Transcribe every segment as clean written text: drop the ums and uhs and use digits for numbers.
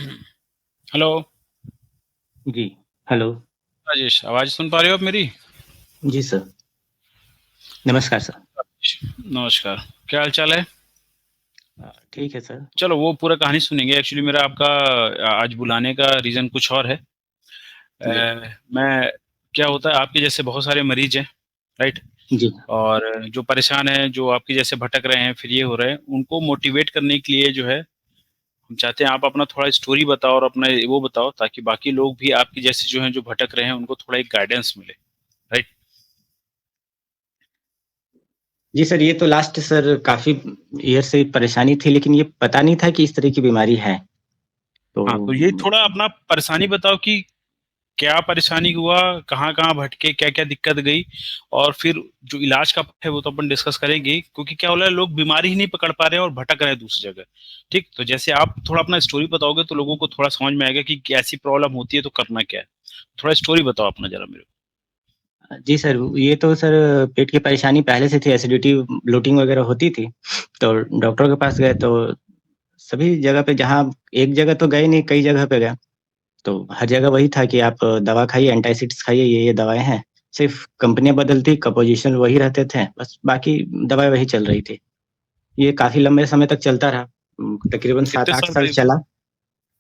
Hello. जी, hello. Rajesh, आवाज सुन पा रहे हो आप मेरी? जी सर, नमस्कार सर। नमस्कार। क्या हाल चाल है? ठीक है सर। चलो वो पूरा कहानी सुनेंगे। एक्चुअली मेरा आपका आज बुलाने का रीज़न कुछ और है। जी, मैं क्या होता है, आपके जैसे बहुत सारे मरीज़ हैं, राइट? जी, और जो परेशान हैं, जो आपके जैसे भटक रहे हैं, फिर ये हो रहे हैं, उनको मोटिवेट करने के लिए जो है, हम चाहते हैं आप अपना थोड़ा स्टोरी बताओ और अपना वो बताओ, ताकि बाकी लोग भी आपके जैसे जो हैं, जो भटक रहे हैं, उनको थोड़ा एक गाइडेंस मिले, राइट? जी सर, ये तो लास्ट सर काफ़ी ईयर से परेशानी थी, लेकिन ये पता नहीं था कि इस तरह की बीमारी है। तो हाँ, तो ये थोड़ा अपना परेशानी बताओ कि क्या परेशानी हुआ, कहाँ-कहाँ भटके, क्या-क्या दिक्कत गई, और फिर जो इलाज का है वो तो अपन डिस्कस करेंगे ही, क्योंकि क्या हो रहा है, लोग बीमारी ही नहीं पकड़ पा रहे हैं और भटक रहे हैं दूसरी जगह। ठीक? तो जैसे आप थोड़ा अपना स्टोरी बताओगे तो लोगों को थोड़ा समझ में आएगा कि ऐसी प्रॉब्लम होती है तो करना क्या है। थोड़ा स्टोरी बताओ अपना ज़रा मेरे को। जी सर, ये तो सर पेट की परेशानी पहले से थी, एसिडिटी, ब्लोटिंग वगैरह होती थी। तो डॉक्टर के पास गए तो सभी जगह पे, जहाँ एक जगह तो गए नहीं, कई जगह पे गए। तो हर जगह वही था कि आप दवा खाइए, एंटासिड्स खाइए, ये दवाएँ हैं। सिर्फ़ कंपनियाँ बदलती, कंपोज़िशन वही रहते थे, बस बाकी दवाएँ वही चल रही थी। ये काफ़ी लंबे समय तक चलता रहा। तकरीबन कितने 7-8 साल साल करीब? चला।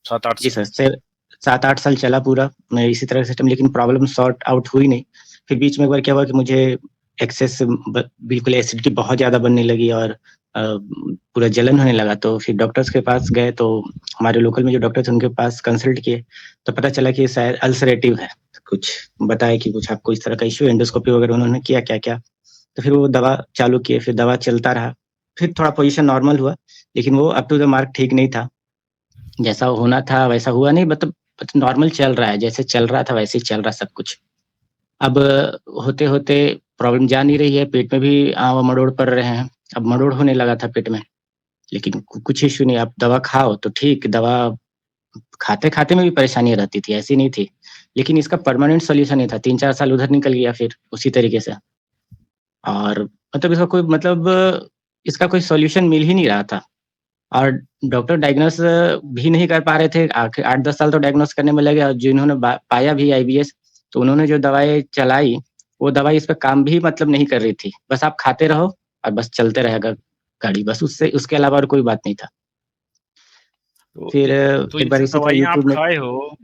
7-8 जी साल। सर, 7-8 साल चला पूरा, मैं इसी तरह सिस्टम, लेकिन प्रॉब्लम सॉर्ट आउट हुई नहीं। फिर बीच में एक बार क्या हुआ कि मुझे एक्सेस बिल्कुल एसिडिटी बहुत ज़्यादा बनने लगी और पूरा जलन होने लगा। तो फिर डॉक्टर्स के पास गए, तो हमारे लोकल में जो डॉक्टर थे उनके पास कंसल्ट किए, तो पता चला कि शायद अल्सरेटिव है। कुछ बताया कि कुछ आपको इस तरह का इश्यू है, एंडोस्कोपी वगैरह उन्होंने किया क्या-क्या। तो फिर वो दवा चालू किए, फिर दवा चलता रहा। फिर थोड़ा पोज़ीशन नॉर्मल हुआ, लेकिन वो अप टू द मार्क ठीक नहीं था। जैसा होना था वैसा हुआ नहीं, मतलब नॉर्मल चल रहा है, जैसे चल रहा था वैसे ही चल रहा है सब कुछ। अब होते-होते प्रॉब्लम जा नहीं रही है, पेट में भी मरोड़ पड़ रहे हैं। अब मरोड़ होने लगा था पेट में, लेकिन कुछ इश्यू नहीं, आप दवा खाओ तो ठीक, दवा खाते-खाते में भी परेशानी रहती थी, ऐसी नहीं थी। लेकिन इसका परमानेंट सॉल्यूशन नहीं था, 3-4 साल उधर निकल गया फिर उसी तरीके से। और मतलब इसका कोई मतलब इसका कोई सॉल्यूशन मिल ही नहीं रहा था। और डॉक्टर डायग्नोस भी नहीं कर पा रहे थे। आखिर 8-10 साल तो डायग्नोस करने में लगे, और जिन्होंने पाया भी आईबीएस, तो उन्होंने जो दवाएँ चलाई, वो दवाई इस पे काम भी मतलब नहीं कर रही थी। बस आप खाते रहो और बस चलते रहेगा गाड़ी, बस उससे उसके अलावा और कोई बात नहीं था। तो फिर तो एक ये बार जो इसी तरह दवाइयाँ आप यूट्यूब में। खाए हो,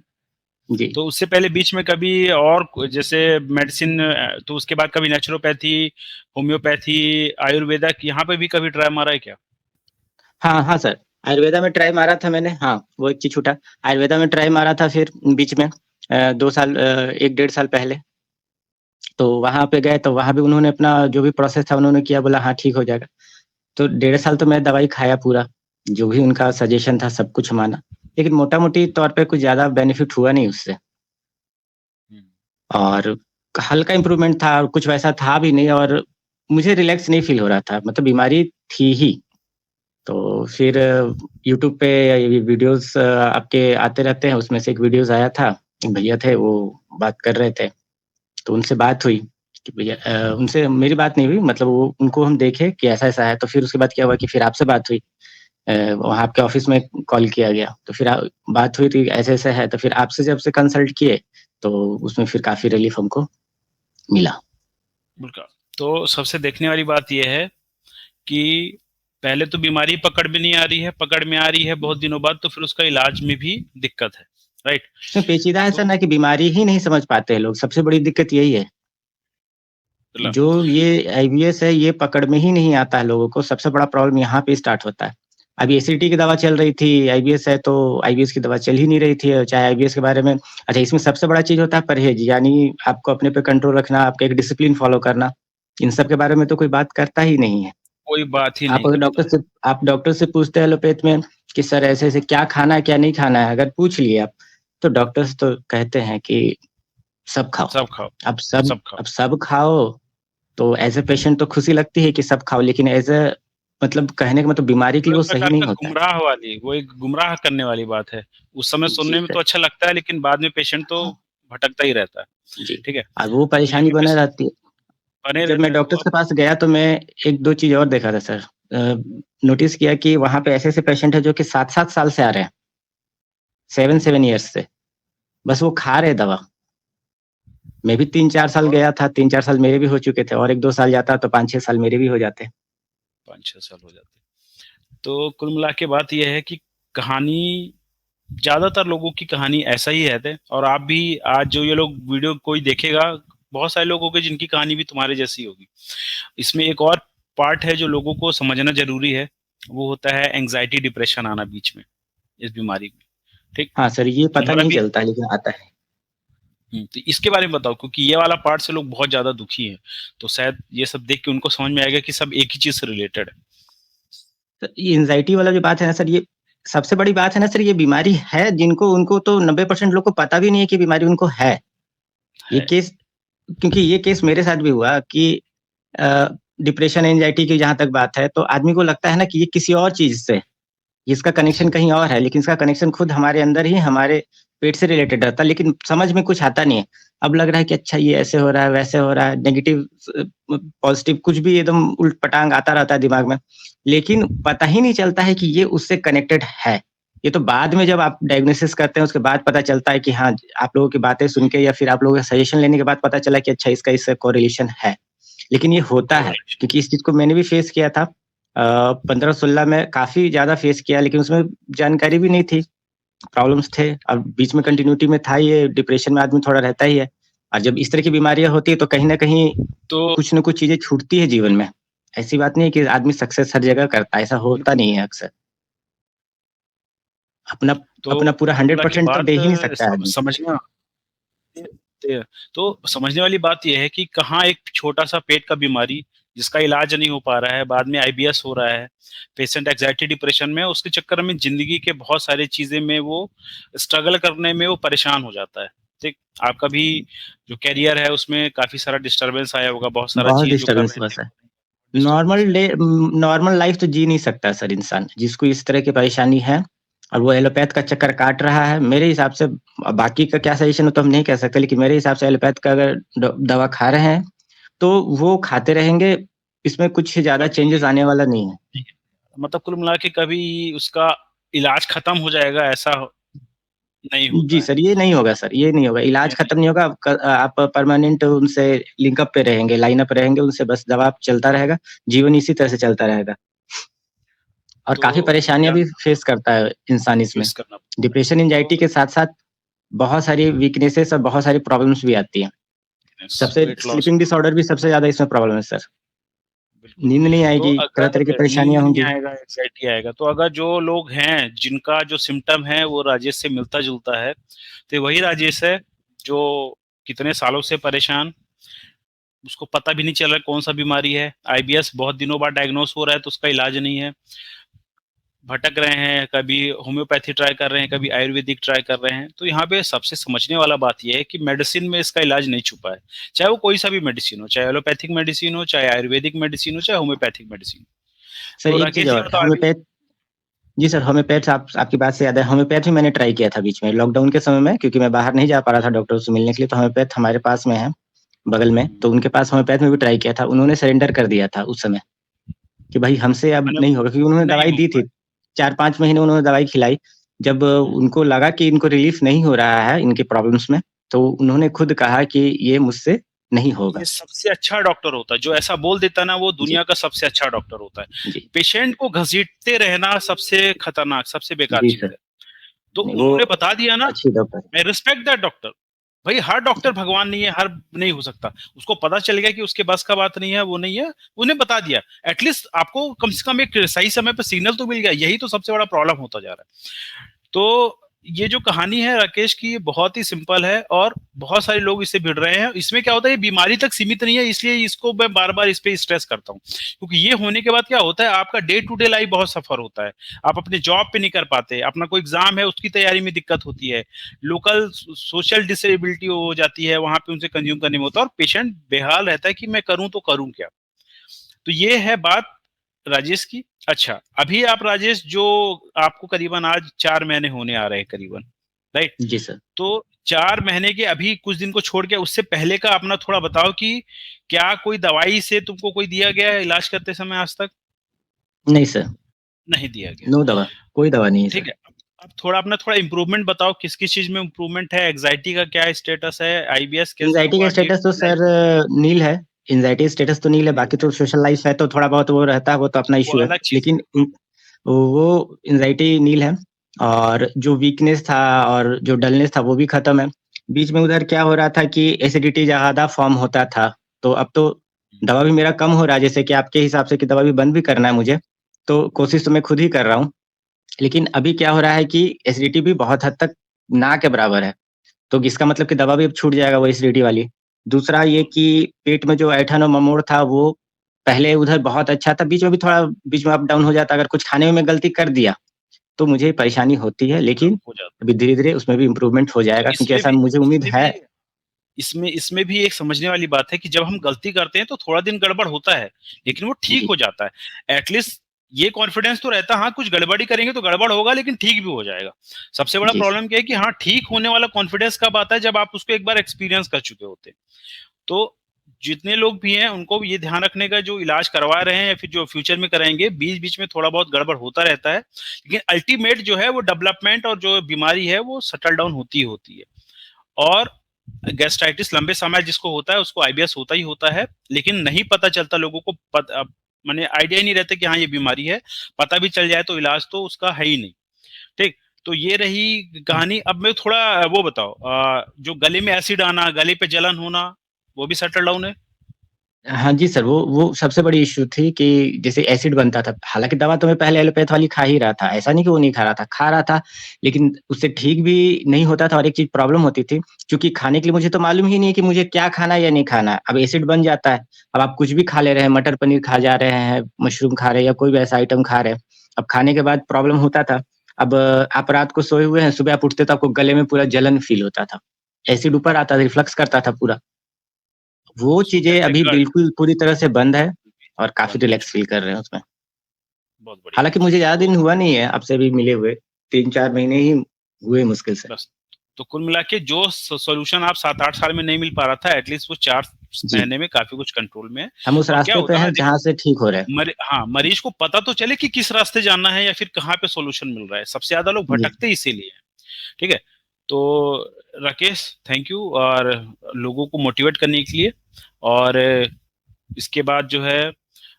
जी। तो उससे पहले बीच में कभी और जैसे मेडिसिन, तो उसके बाद कभी नेचुरोपैथी, होम्योपैथी, आयुर्वेदा यहाँ पे भी कभी ट्राई मारा है क्या? हाँ, हाँ सर, आयुर्वेदा में ट्राई मारा था मैंने, हाँ, वो एक चीज़ छूटा। आयुर्वेदा में ट्राई मारा था फिर बीच में 2 साल 1 डेढ़ साल पहले। तो वहाँ पे गए, तो वहाँ भी उन्होंने अपना जो भी प्रोसेस था उन्होंने किया, बोला हाँ ठीक हो जाएगा। तो डेढ़ साल तो मैं दवाई खाया पूरा, जो भी उनका सजेशन था सब कुछ माना, लेकिन मोटा-मोटी तौर पे कुछ ज़्यादा बेनिफिट हुआ नहीं उससे। हुँ। और हल्का इम्प्रूवमेंट था और कुछ वैसा था भी नहीं, और मुझे रिलैक्स नहीं फ़ील हो रहा था, मतलब बीमारी थी ही। तो फिर यूट्यूब पे ये वीडियोज़ आपके आते रहते हैं, उसमें से एक वीडियोज़ आया था, एक भैया थे वो बात कर रहे थे, तो उनसे बात हुई कि भैया उनसे मेरी बात नहीं हुई, मतलब वो उनको हम देखे कि ऐसा-ऐसा है, तो फिर उसके बाद क्या हुआ कि फिर आपसे बात हुई। वहाँ आपके ऑफ़िस में कॉल किया गया, तो फिर बात हुई थी ऐसे-ऐसे है, तो फिर आपसे जब से कंसल्ट किए, तो उसमें फिर काफ़ी रिलीफ़ हमको मिला। बिल्कुल। तो सबसे देखने वाली बात ये है कि पहले तो बीमारी पकड़ में नहीं आ रही है, पकड़ में आ रही है बहुत दिनों बाद, तो फिर उसका इलाज में भी दिक्कत है, राइट? इसमें पेचीदा है सर तो ना कि बीमारी ही नहीं समझ पाते हैं लोग, सबसे बड़ी दिक्कत यही है। मतलब जो ये आईबीएस है, ये पकड़ में ही नहीं आता है लोगों को, सबसे बड़ा प्रॉब्लम यहाँ पे स्टार्ट होता है। अभी एसिडिटी की दवा चल रही थी, आईबीएस है तो आईबीएस की दवा चल ही नहीं रही थी, चाहे आईबीएस के बारे में। अच्छा, इसमें सबसे बड़ा चीज़ होता है परहेज़, यानी आपको अपने पे कंट्रोल रखना, आपका एक डिसिप्लिन फ़ॉलो करना। इन सब के बारे में तो कोई बात करता ही नहीं है। कोई बात ही आप नहीं अगर करता है। डॉक्टर से पूछते हैं एलोपैथ में कि सर ऐसे-ऐसे क्या खाना है, क्या नहीं खाना है, अगर पूछ लिए आप, तो डॉक्टर्स तो कहते हैं कि सब खाओ। सब खाओ, सब खाओ। अब सब खाओ, तो एज़ अ पेशेंट तो खुशी लगती है कि सब खाओ, लेकिन एज़ अ मतलब कहने का मतलब बीमारी के वो लिए एक वो सही प्रकार नहीं का होता है। गुमराह वाली, वो एक गुमराह करने वाली बात है। उस समय जी सुनने में सर, तो अच्छा लगता है, लेकिन बाद में पेशेंट तो हाँ, भटकता ही रहता है, जी। ठीक है? और वो तो ये परेशानी भी बने पेश रहती है। बने जब रहता मैं है, तो डॉक्टर्स अब के पास गया तो मैं 1-2 चीज़ और देखा था सर। नोटिस किया कि वहाँ पे ऐसे-ऐसे पेशेंट हैं जो कि 7-7 साल से आ रहे हैं। 7 ईयर्स से, बस वो खा रहे दवा। मैं भी 3-4 साल और गया था, 3-4 साल मेरे भी हो चुके थे, और 1-2 साल जाता तो 5-6 साल मेरे भी हो जाते। 5-6 साल हो जाते। तो कुल मिला के बात यह है कि कहानी, ज्यादातर लोगों की कहानी ऐसा ही है। और आप भी आज जो ये लोग वीडियो कोई देखेगा, बहुत सारे लोग होंगे जिनकी कहानी भी तुम्हारे जैसी होगी। इसमें एक और पार्ट है जो लोगों को समझना जरूरी है, वो होता है एंजाइटी डिप्रेशन आना बीच में इस बीमारी में। ठीक। हाँ सर, ये पता तुम्हारा नहीं भी। चलता लेकिन आता है। तो इसके बारे में बताओ, क्योंकि ये वाला पार्ट से लोग बहुत ज्यादा दुखी हैं। तो शायद ये सब देख के उनको समझ में आएगा कि सब एक ही चीज से रिलेटेड है। तो ये एंजाइटी वाला जो बात है ना सर, ये सबसे बड़ी बात है ना सर, ये बीमारी है जिनको, उनको तो 90% लोग को पता भी नहीं है कि बीमारी उनको है। ये है। केस, क्योंकि ये केस मेरे साथ भी हुआ कि डिप्रेशन एंजाइटी की जहाँ तक बात है, तो आदमी को लगता है ना कि ये किसी और चीज़ से, इसका कनेक्शन कहीं और है, लेकिन इसका कनेक्शन खुद हमारे अंदर ही, हमारे पेट से रिलेटेड रहता है, लेकिन समझ में कुछ आता नहीं है। अब लग रहा है कि अच्छा ये ऐसे हो रहा है, वैसे हो रहा है, नेगेटिव पॉजिटिव कुछ भी एकदम उल्ट-पटांग आता रहता है दिमाग में, लेकिन पता ही नहीं चलता है कि ये उससे कनेक्टेड है। ये तो बाद में जब आप डायग्नोसिस करते हैं, उसके बाद पता चलता है कि हाँ, आप लोगों की बातें सुन के या फिर आप लोगों के सजेशन लेने के बाद पता चला कि अच्छा इसका इससे कोरिलेशन है। लेकिन ये होता है, कोरिलेशन। क्योंकि इस चीज़ को मैंने भी फेस किया था। 15-16 में काफ़ी ज़्यादा फेस किया, लेकिन उसमें जानकारी भी नहीं थी, प्रॉब्लम्स थे। अब बीच में कंटिन्यूटी में था ये, डिप्रेशन में आदमी थोड़ा रहता ही है। और जब इस तरह की बीमारियाँ होती है तो कहीं न कहीं तो कुछ न कुछ चीज़ें छूटती है जीवन में। ऐसी बात नहीं है कि आदमी सक्सेस हर जगह करता है, ऐसा होता बिल्कुल। नहीं है अक्सर। अपना तो अपना पूरा कुल मिला के 100% तो बात दे ही नहीं सकता आदमी। समझना, तो समझने वाली बात यह है कि कहाँ एक छोटा सा पेट का बीमारी जिसका इलाज नहीं हो पा रहा है, बाद में आईबीएस हो रहा है, पेशेंट एग्जाइटी डिप्रेशन में, उसके चक्कर में जिंदगी के बहुत सारी चीजें में वो स्ट्रगल करने में वो परेशान हो जाता है। ठीक। आपका भी जो कैरियर है उसमें काफी सारा डिस्टरबेंस आया होगा, बहुत सारा बहुत चीज जो कर डिस्टर्बेंस रहे हुआ थे। सर। डिस्टरबेंस है। नॉर्मल लाइफ तो जी नहीं सकता सर इंसान, जिसको इस तरह की परेशानी है और वो एलोपैथ का चक्कर काट रहा है। मेरे हिसाब से, बाकी का क्या सजेशन हो तो हम नहीं कह सकते, लेकिन मेरे हिसाब से एलोपैथ का अगर दवा खा रहे हैं तो वो खाते रहेंगे, इसमें कुछ ज्यादा कभी चेंजेस आने वाला नहीं है। मतलब कुल मिला के कभी उसका इलाज खत्म हो जाएगा ऐसा नहीं जी होता है। सर, ये नहीं होगा सर, ये नहीं होगा, इलाज ये खत्म नहीं होगा। आप परमानेंट उनसे लिंकअप पे रहेंगे, लाइनअप रहेंगे उनसे, बस दवा चलता रहेगा, जीवन इसी तरह से चलता रहेगा। और तो काफ़ी परेशानियाँ या भी फेस करता है इंसान इसमें। फेस करना पड़ता है। डिप्रेशन, तो एंग्जायटी के साथ-साथ बहुत सारी वीकनेसेस और बहुत सारी प्रॉब्लम्स भी आती हैं। सबसे वेट लॉस स्लीपिंग होना। डिसऑर्डर भी सबसे ज़्यादा इसमें प्रॉब्लम है सर। बिल्कुल। नींद नहीं तो आएगी, तरह-तरह की अगर नींद परेशानियाँ नहीं होंगी। आएगा, एंग्जायटी आएगा, तो अगर जो लोग हैं जिनका जो सिम्पटम है वो राजेश से मिलता जुलता है, तो वही राजेश है जो कितने सालों से परेशान, उसको पता भी नहीं चल रहा कौन सा बीमारी है, आईबीएस बहुत दिनों बाद डायग्नोस हो रहा है तो उसका इलाज नहीं है, भटक रहे हैं, कभी होम्योपैथी ट्राई कर रहे हैं, कभी आयुर्वेदिक ट्राई कर रहे हैं। तो यहाँ पे सबसे समझने वाला बात यह है कि मेडिसिन में इसका इलाज नहीं छुपा है, चाहे वो कोई सा भी मेडिसिन हो, चाहे एलोपैथिक मेडिसिन हो, चाहे आयुर्वेदिक मेडिसिन हो, चाहे होम्योपैथिक मेडिसिन हो। सर तो एक चीज़ राकेश जी और, बताओ अभी। होम्योपैथ जी सर, होम्योपैथ आपकी बात से याद है, होम्योपैथ भी मैंने ट्राई किया था बीच में, लॉकडाउन के समय में, क्योंकि मैं बाहर नहीं जा पा रहा था डॉक्टर से मिलने के लिए, तो होम्योपैथ हमारे पास में है, बगल में, तो उनके पास होम्योपैथ में भी ट्राई किया था। उन्होंने सरेंडर कर दिया था उस समय कि भाई हमसे अब मतलब नहीं होगा, क्योंकि उन्होंने नहीं दवाई हो दी पाए। थी। 4-5 महीने उन्होंने दवाई खिलाई। जब उनको लगा कि इनको रिलीफ नहीं हो रहा है इनकी प्रॉब्लम्स में, तो उन्होंने खुद कहा कि ये मुझसे नहीं होगा। ये सबसे अच्छा डॉक्टर होता है, जो ऐसा बोल देता है ना वो जी, दुनिया का सबसे अच्छा डॉक्टर होता है। जी, पेशेंट को घसीटते रहना सबसे खतरनाक, सबसे बेकार जी चीज सर। है। तो नहीं, वो उन्होंने बता दिया ना, अच्छी डॉक्टर है। मैं रिस्पेक्ट दैट डॉक्टर। भाई हर डॉक्टर जी, भगवान नहीं है, हर नहीं हो सकता। उसको पता चल गया कि उसके बस का बात नहीं है, वो नहीं है, उन्हें बता दिया। एटलीस्ट आपको कम से कम एक सही समय पर सिग्नल तो मिल गया, यही तो सबसे बड़ा प्रॉब्लम होता जा रहा है। तो ये जो कहानी है राकेश की, ये बहुत ही सिंपल है और बहुत सारे लोग इससे भिड़ रहे हैं। इसमें क्या होता है, ये बीमारी तक सीमित नहीं है, इसलिए इसको मैं बार बार इस पे स्ट्रेस करता हूँ, क्योंकि ये होने के बाद क्या होता है, आपका डे टू डे लाइफ बहुत सफर होता है। आप अपने जॉब पे नहीं कर पाते, अपना कोई एग्जाम है उसकी तैयारी में दिक्कत होती है, लोकल सोशल डिसेबिलिटी हो जाती है, वहां पे उनसे कंज्यूम करने में होता है, और पेशेंट बेहाल रहता है कि मैं करूं तो करूं क्या। तो ये है बात राजेश की। अच्छा, अभी आप राजेश जो, आपको करीबन आज 4 महीने होने आ रहे हैं करीबन, राइट? जी सर। तो 4 महीने के अभी कुछ दिन को छोड़ के उससे पहले का अपना थोड़ा बताओ कि क्या कोई दवाई से तुमको कोई दिया गया है इलाज करते समय आज तक? नहीं सर, नहीं दिया गया। नो दवा, कोई दवा नहीं है ठीक सर। है। आप थोड़ा अपना थोड़ा इम्प्रूवमेंट बताओ, किस किस चीज में इम्प्रूवमेंट है, एग्जाइटी का क्या स्टेटस है, आईबीएस कैसे एंजाइटी का हुआ, डे स्टेटस तो लाइफ सर नील है। एंजाइटी स्टेटस तो नील है, नहीं बाकी है, तो सोशल लाइफ है तो थोड़ा बहुत वो रहता है, वो तो अपना वो इशू है। अलग चीज लेकिन है। वो एंजाइटी नील है। और जो वीकनेस था और जो डलनेस था वो भी खत्म है। बीच में उधर क्या हो रहा था कि एसिडिटी ज्यादा फॉर्म होता था, तो अब तो दवा भी मेरा कम हो रहा है, जैसे कि आपके हिसाब से कि दवा भी बंद भी करना है मुझे, तो कोशिश तो मैं खुद ही कर रहा हूँ। लेकिन अभी क्या हो रहा है कि एसिडिटी भी बहुत हद तक ना के बराबर है, तो इसका मतलब कि दवा भी अब छूट जाएगा वो एसिडिटी वाली। दूसरा ये कि पेट में जो ऐंठन और ममोड़ था वो पहले उधर बहुत अच्छा था, बीच में भी थोड़ा बीच में अप डाउन हो जाता, अगर कुछ खाने में मैं गलती कर दिया तो मुझे परेशानी होती है, लेकिन हो जाता अभी धीरे-धीरे उसमें भी इम्प्रूवमेंट हो है। तो जाएगा, क्योंकि ऐसा मुझे उम्मीद है। इसमें भी एक समझने वाली बात है कि जब हम गलती करते हैं तो थोड़ा दिन गड़बड़ होता है, लेकिन वो ठीक जी, हो जाता है। एटलीस्ट ये कॉन्फिडेंस तो रहता है, हाँ कुछ गड़बड़ी करेंगे तो गड़बड़ होगा लेकिन ठीक भी हो जाएगा। सबसे बड़ा जी सर। प्रॉब्लम क्या है कि हाँ ठीक होने वाला कॉन्फिडेंस कब आता है, जब आप उसको एक बार एक्सपीरियंस कर चुके होते हैं। तो जितने लोग भी हैं उनको ये ध्यान रखने का, जो इलाज करवा रहे हैं या फिर जो फ्यूचर में कराएंगे, बीच बीच में थोड़ा बहुत गड़बड़ होता रहता है, लेकिन अल्टीमेट जो है वो डेवलपमेंट और जो बीमारी है वो सेटल डाउन होती ही होती है। और गैस्ट्राइटिस लंबे समय जिसको होता है उसको आईबीएस होता ही होता है, लेकिन नहीं पता चलता लोगों को, माने आइडिया ही नहीं रहता कि हाँ ये बीमारी है। पता भी चल जाए तो इलाज तो उसका है ही नहीं। ठीक। तो ये रही कहानी। अब मैं थोड़ा वो बताओ, जो गले में एसिड आना, गले पे जलन होना, वो भी सेटल डाउन है? हाँ जी सर, वो सबसे बड़ी इश्यू थी कि जैसे एसिड बनता था, हालाँकि दवा तो मैं पहले एलोपैथ वाली खा ही रहा था, ऐसा नहीं कि वो नहीं खा रहा था, लेकिन उससे ठीक भी नहीं होता था और एक चीज़ प्रॉब्लम होती थी, क्योंकि खाने के लिए मुझे तो मालूम ही नहीं है कि मुझे क्या खाना है या नहीं खाना है। अब एसिड बन जाता है, अब आप कुछ भी खा ले रहे हैं, मटर पनीर खा जा रहे हैं, मशरूम खा रहे हैं या कोई भी ऐसा आइटम खा रहे हैं, अब खाने के बाद प्रॉब्लम होता था। अब आप रात को सोए हुए हैं, सुबह आप उठते तो आपको गले में पूरा जलन फ़ील होता था, एसिड ऊपर आता था, रिफ्लक्स करता था पूरा। वो सो चीज़ें कहते हैं अभी गट। बिल्कुल पूरी तरह से बंद है और काफ़ी बंद हो रिलैक्स चुका फ़ील है। कर रहे हैं उसमें। बहुत बढ़िया। हालाँकि मुझे ज़्यादा तो दिन हुआ नहीं है आपसे भी मिले हुए, 3-4 महीने ही हुए मुश्किल से। बस, तो कुल मिला के जो सॉल्यूशन आप 7-8 साल में नहीं मिल पा रहा था, एटलीस्ट वो 4 जी, महीने में काफी कुछ कंट्रोल में है। हम उस और क्या रास्ते पे होता है ना, हैं देखो, जहाँ से ठीक हो रहे हैं। हाँ, मरीज को पता तो चले कि किस रास्ते जाना है या फिर कहाँ पे सॉल्यूशन मिल रहा है। सबसे ज्यादा लोग जी, भटकते इसीलिए हैं। ठीक है। तो राकेश, थैंक यू और लोगों को मोटिवेट करने के लिए। और इसके बाद जो है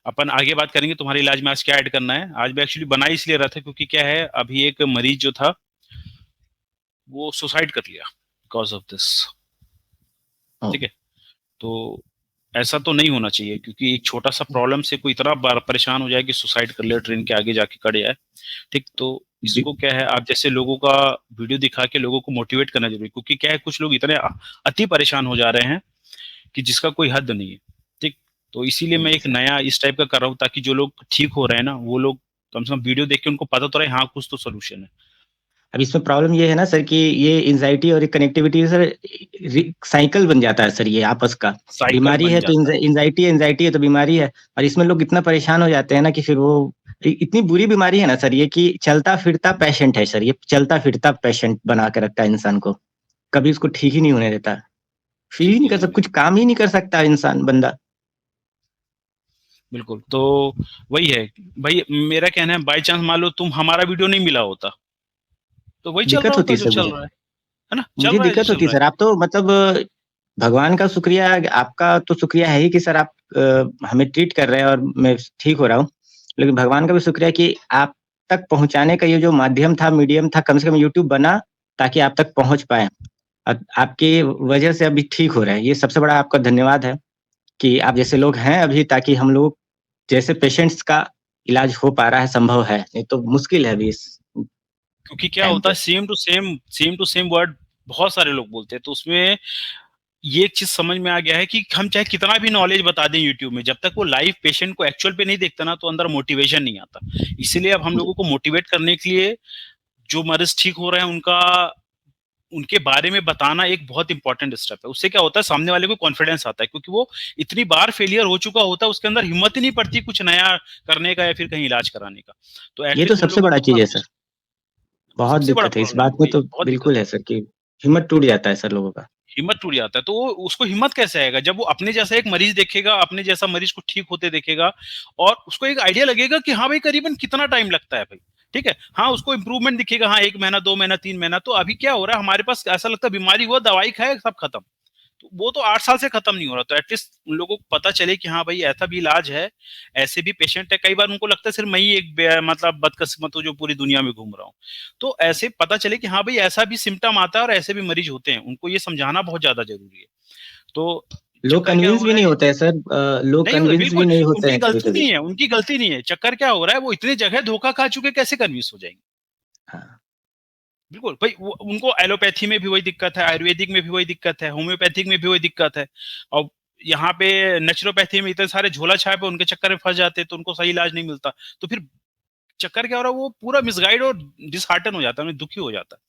अपन आगे बात करेंगे तुम्हारे इलाज में आज क्या ऐड करना है। आज मैं एक्चुअली बना ही इसलिए रहा था क्योंकि क्या है, अभी एक मरीज जो था वो सुसाइड कर लिया बिकॉज ऑफ दिस। ओह! ठीक है। तो ऐसा तो नहीं होना चाहिए, क्योंकि एक छोटा सा प्रॉब्लम से कोई इतना परेशान हो जाए कि सुसाइड कर ले, ट्रेन के आगे जाके खड़े जाए। ठीक। तो बि इसको क्या है, आप जैसे लोगों का वीडियो दिखा के लोगों को मोटिवेट करना जरूरी है, क्योंकि क्या है कुछ लोग इतने अति परेशान हो जा रहे हैं कि जिसका कोई हद नहीं है। ठीक। तो इसीलिए मैं जी एक सर। नया इस टाइप का कर रहा हूँ, ताकि जो लोग ठीक हो रहे हैं ना, वो लोग कम से कम वीडियो देख के उनको पता तो रहे हाँ कुछ तो सोल्यूशन है। अब इसमें प्रॉब्लम ये है ना सर कि ये एंग्ज़ायटी और ये कनेक्टिविटी सर साइकिल बन जाता है सर ये आपस का। साइकिल बीमारी बन है तो जाता है। एंग्ज़ायटी है तो बीमारी है, और इसमें लोग इतना परेशान हो जाते हैं ना कि फिर वो इतनी बुरी बीमारी है ना सर ये, कि चलता-फिरता पेशेंट है सर ये, चलता-फिरता पेशेंट बना के रखता है इंसान को। कभी उसको ठीक ही नहीं होने देता। फ़ील ही ठीक नहीं नहीं कर होने सक कुछ देता। काम ही नहीं कर सकता इंसान बंदा। बिल्कुल। तो वही है भाई, मेरा कहना है बाई चांस मान लो तुम हमारा वीडियो नहीं मिला होता, तो वही चल रहा दिक्कत होती होता है जो सर चल मुझे। रहा है ना, चल मुझे रहा है जो दिक्कत चल होती है रहा है। सर। आप तो मतलब भगवान का शुक्रिया, आपका तो शुक्रिया है ही कि सर आप हमें ट्रीट कर रहे हैं और मैं ठीक हो रहा हूँ। लेकिन भगवान का भी शुक्रिया कि आप तक पहुँचाने का ये जो माध्यम था, मीडियम था, कम से कम यूट्यूब बना ताकि आप तक पहुँच पाएँ। आपकी वजह से अभी ठीक हो रहे हैं। ये सबसे बड़ा आपका धन्यवाद है कि आप जैसे लोग हैं अभी, ताकि हम लोग जैसे पेशेंट्स का इलाज हो पा रहा है, संभव है। नहीं तो मुश्किल है अभी इस क्योंकि क्या टाइम होता है, पे। सेम टू सेम वर्ड बहुत सारे लोग बोलते हैं, तो उसमें ये एक चीज समझ में आ गया है कि हम चाहे कितना भी नॉलेज बता दें यूट्यूब में, जब तक वो लाइव पेशेंट को एक्चुअल पे नहीं देखता ना, तो अंदर मोटिवेशन नहीं आता। इसीलिए अब हम जी। लोगों को मोटिवेट करने के लिए जो मरीज ठीक हो रहे हैं उनका, उनके बारे में बताना एक बहुत इंपॉर्टेंट स्टेप है। उससे क्या होता है, सामने वाले को कॉन्फिडेंस आता है, क्योंकि वो इतनी बार फेलियर हो चुका होता है, उसके अंदर हिम्मत ही नहीं पड़ती कुछ नया करने का या फिर कहीं इलाज कराने का। तो ये तो एटलीस्ट उन सबसे लोगों बड़ा को चीज़ थोड़ा है कुछ, सर। बहुत सबसे बड़ा दिक्कत है इस प्रॉब्लम है बात में वही, तो। बहुत दिक्कत बिल्कुल है। है सर कि हिम्मत टूट जाता है सर लोगों का। हिम्मत टूट जाता है, तो वो उसको हिम्मत कैसे आएगा जब वो अपने जैसा एक मरीज देखेगा, अपने जैसा मरीज को ठीक होते देखेगा, और उसको एक आइडिया लगेगा कि हाँ भाई करीबन कितना टाइम लगता है भाई। ठीक है, हाँ उसको इम्प्रूवमेंट दिखेगा, हाँ 1 महीना 2 महीना 3 महीना। तो अभी क्या हो रहा है हमारे पास, ऐसा लगता है बीमारी हुआ दवाई खाए सब खत्म। तो वो तो 8 साल से खत्म नहीं हो रहा। तो एटलीस्ट उन लोगों को पता चले कि हाँ भाई ऐसा भी इलाज है, ऐसे भी पेशेंट है। कई बार उनको लगता है सिर्फ मैं ही एक मतलब बदकिस्मत हूँ जो पूरी दुनिया में घूम रहा हूँ। तो ऐसे पता चले कि हाँ भाई ऐसा भी सिम्टम आता है और ऐसे भी मरीज होते हैं, उनको ये समझाना बहुत ज्यादा जरूरी है। तो लोग चक्कर क्या कन्विंस हो भी रहा नहीं है, होते हैं सर, लोग नहीं होता कन्विंस भी बिल्कुल, नहीं होते उनकी हैं कभी गलती कभी। नहीं है, उनकी गलती नहीं है। चक्कर क्या हो रहा है, वो इतनी जगह धोखा खा चुके, कैसे कन्विंस हो जाएंगे। हाँ। बिल्कुल भाई, उनको एलोपैथी में भी वही दिक्कत है, आयुर्वेदिक में भी वही दिक्कत है, होम्योपैथिक में भी वही दिक्कत है। और यहाँ पे नेचुरोपैथी में इतने सारे झोला छाप है, उनके चक्कर में फंस जाते हैं, तो उनको सही इलाज नहीं मिलता। तो फिर चक्कर क्या हो रहा है, वो पूरा मिसगाइड और डिसहार्टन हो जाता है, उन्हें दुखी हो जाता है।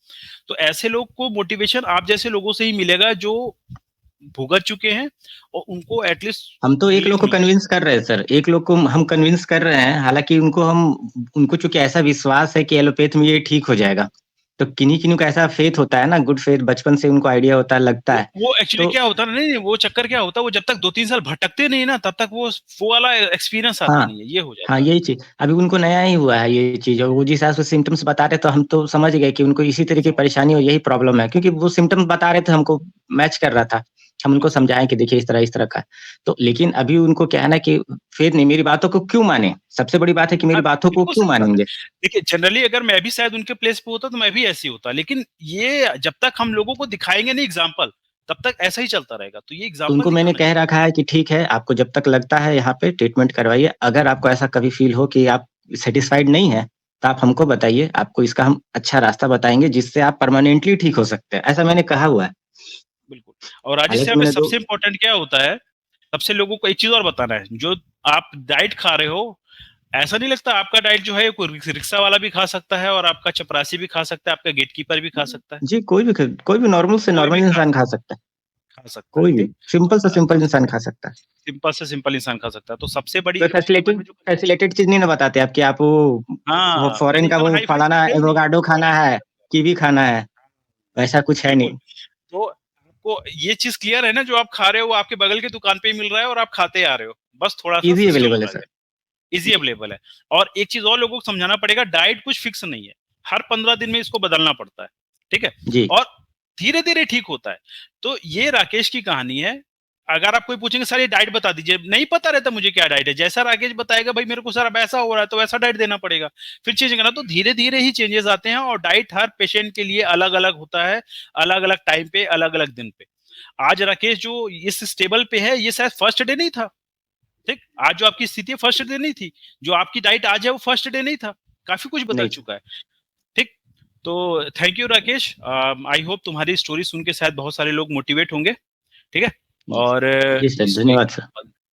तो ऐसे लोग को मोटिवेशन आप जैसे लोगों से ही मिलेगा जो भुगत चुके हैं और उनको एटलीस्ट हम तो एक रिलीफ लोग को मिल जाए। कन्विंस कर रहे हैं सर, एक लोग को हम कन्विंस कर रहे हैं, हालांकि उनको चूंकि ऐसा विश्वास है कि एलोपैथ में ये ठीक हो जाएगा। तो किन्हीं किन्हीं का ऐसा फेथ होता है ना, गुड फेथ, बचपन से उनको आइडिया होता है, लगता है। वो एक्चुअली तो क्या होता है ना, नहीं वो चक्कर क्या होता है, वो जब तक 2-3 साल भटकते नहीं ना तब तक वो वाला एक्सपीरियंस आता हाँ, नहीं है, ये हो हाँ जाता है। यही चीज अभी उनको नया ही हुआ है ये चीज, और वो जिस हिसाब से सिम्टम्स बता रहे तो हम तो समझ गए कि उनको इसी तरह की परेशानी और यही प्रॉब्लम है, क्योंकि वो सिम्टम्स बता रहे थे, हमको मैच कर रहा था। हम उनको समझाएं कि देखिए इस तरह का है। तो लेकिन अभी उनको क्या है ना कि फिर नहीं, मेरी बातों को क्यों माने, सबसे बड़ी बात है कि मेरी हाँ, बातों को बिल्कुल क्यों सही बात है। मानेंगे। देखिए जनरली अगर मैं भी शायद उनके प्लेस पे होता तो मैं भी ऐसे ही होता, लेकिन ये जब तक हम लोगों को दिखाएंगे नहीं एग्जाम्पल, तब तक ऐसा ही चलता रहेगा। तो ये तो एग्जाम्पल उनको मैंने दिखाना कह जरूरी रखा है कि ठीक है, आपको जब तक लगता है यहाँ पे ट्रीटमेंट करवाइए, अगर आपको ऐसा कभी फील हो कि आप सेटिस्फाइड नहीं है, तो आप हमको बताइए, आपको इसका हम अच्छा रास्ता बताएंगे जिससे आप परमानेंटली ठीक हो सकते हैं, ऐसा मैंने कहा हुआ है। है। बिल्कुल। और राजेश हालांकि यहाँ पे मैंने दो सबसे इम्पोर्टेंट क्या होता है, सबसे लोगों को एक चीज और बताना है, जो आप डाइट खा रहे हो, ऐसा नहीं लगता आपका डाइट जो है कोई रिक्शा वाला भी खा सकता है और आपका चपरासी भी खा सकता है, आपका गेटकीपर भी खा सकता है, जी, कोई भी नॉर्मल से कोई भी नॉर्मल खा इंसान खा सकता है। खा सकता है, कोई भी ठीक। सिंपल से तो सिंपल इंसान खा सकता है। सिंपल से सिंपल इंसान खा सकता है। तो सबसे बड़ी कोई फैसिलेटेड जो, फैसिलेटेड चीज नहीं ना बताते आप कि आप वो हाँ नहीं फॉरेन नहीं, का इतना वो हाई फाई फलाना चीज है ही नहीं। एवोकाडो खाना है, कीवी खाना है, वैसा कुछ है बिल्कुल। नहीं। तो आपको ये चीज क्लियर है ना, जो आप खा रहे हो वो आपके बगल की दुकान पे ही मिल रहा है और आप खाते आ रहे हो, बस थोड़ा सा इजी सिस्टम अवेलेबल है अलग सर। है। इजी अवेलेबल है। और एक चीज और लोगों को समझाना पड़ेगा, डाइट कुछ फिक्स नहीं है, हर 15 दिन में इसको बदलना पड़ता है, ठीक है। जी। और धीरे धीरे ठीक होता है। तो ये राकेश की कहानी है। अगर आप कोई पूछेंगे सर ये डाइट बता दीजिए, नहीं पता रहता मुझे क्या डाइट है, जैसा राकेश बताएगा भाई मेरे को सर अब ऐसा हो रहा है तो वैसा डाइट देना पड़ेगा, फिर चेंज करना। तो धीरे धीरे ही चेंजेस आते हैं और डाइट हर पेशेंट के लिए अलग अलग होता है, अलग अलग टाइम पे, अलग अलग दिन पे। आज राकेश जो इस स्टेबल पे है, ये शायद फर्स्ट डे नहीं था, ठीक। आज जो आपकी स्थिति है फर्स्ट डे नहीं थी, जो आपकी डाइट आज है वो फर्स्ट डे नहीं था, काफी कुछ बदल नहीं था। चुका है, ठीक। तो thank you Rakesh, I hope तुम्हारी स्टोरी सुन के शायद बहुत सारे लोग मोटिवेट होंगे, ठीक है। जी। और जी सर, इसको एक धन्यवाद सर।